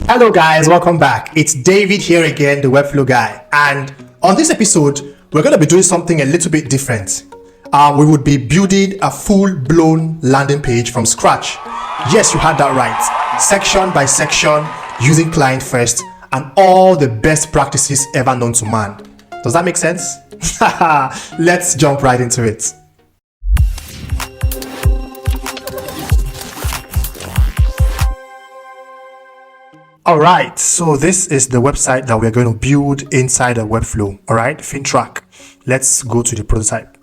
Hello guys, welcome back. It's David here again, the Webflow guy. And on this episode, we're going to be doing something a little bit different. We would be building a full-blown landing page from scratch. Yes, you heard that right. Section by section, using client first, and all the best practices ever known to man. Does that make sense? Let's jump right into it. All right, so this is the website that we're going to build inside a Webflow. All right, FinTrack. Let's go to the prototype.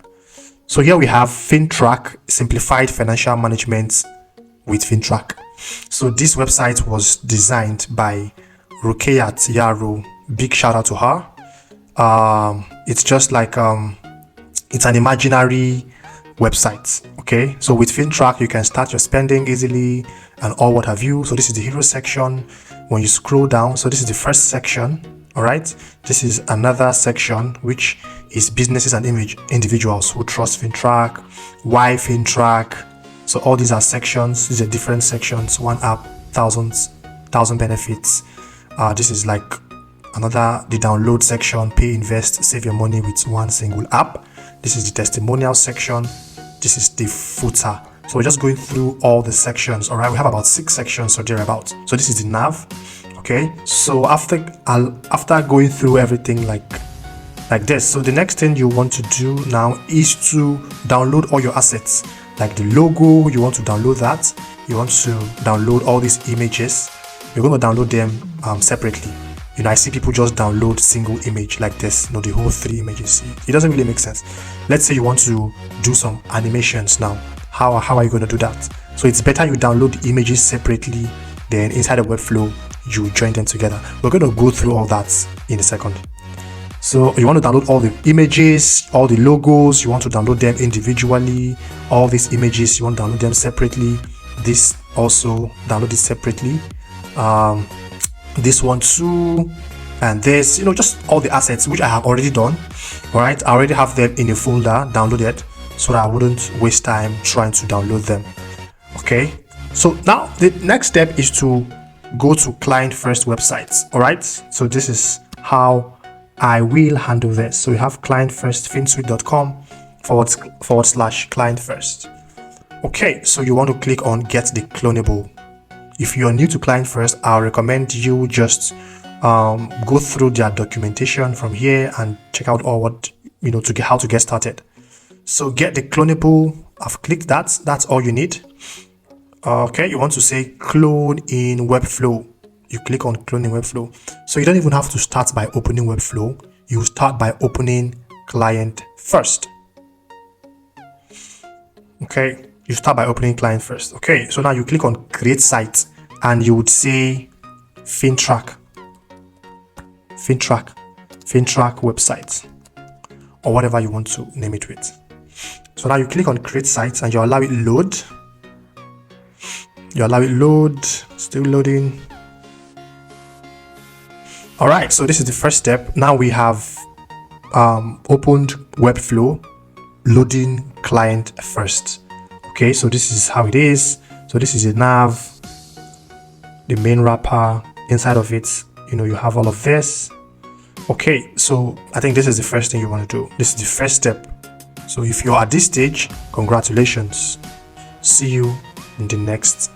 So here we have FinTrack, simplified financial management with FinTrack. So this website was designed by Rukayat Yaro. Big shout out to her. It's just like it's an imaginary website. Okay, so with FinTrack you can start your spending easily and all what have you. So this is the hero section. When you scroll down, so this is the first section. All right, this is another section which is businesses and individuals who trust FinTrack, why FinTrack. So all these are sections. These are different sections. One app, thousand benefits. This is like the download section, pay, invest, save your money with one single app. This is the testimonial section. This is the footer. So we're just going through all the sections. All right, we have about 6 sections or thereabout. So this is the nav. Okay, so after going through everything like this, so the next thing you want to do now is to download all your assets, like the logo. You want to download that. You want to download all these images. You're going to download them separately. You know, I see people just download single image like this, the whole 3 images. It doesn't really make sense. Let's say you want to do some animations now. How are you going to do that? So it's better you download the images separately, then inside the Webflow you join them together. We're going to go through all that in a second. So you want to download all the images, all the logos. You want to download them individually. All these images, you want to download them separately. This also, download it separately. This one too, and this, just all the assets which I have already done. All right, I already have them in a folder downloaded, so that I wouldn't waste time trying to download them. Okay, so now the next step is to go to client first websites. All right, so this is how I will handle this. So we have client first, finsuite.com / client first. Okay, so you want to click on get the clonable. If you are new to client first, I'll recommend you just go through their documentation from here and check out all what how to get started. So get the clonable. I've clicked that. That's all you need. Okay, you want to say clone in Webflow. You click on clone in Webflow. So you don't even have to start by opening Webflow. You start by opening client first. Okay, you start by opening client first. Okay, so now you click on create site and you would say FinTrack website, or whatever you want to name it with. So now you click on create site and you allow it load. Still loading. All right, so this is the first step. Now we have opened Webflow, loading client first. Okay, so this is how it is. So this is a nav, the main wrapper. Inside of it, you have all of this. Okay, so I think this is the first thing you want to do. This is the first step. So if you're at this stage, congratulations. See you in the next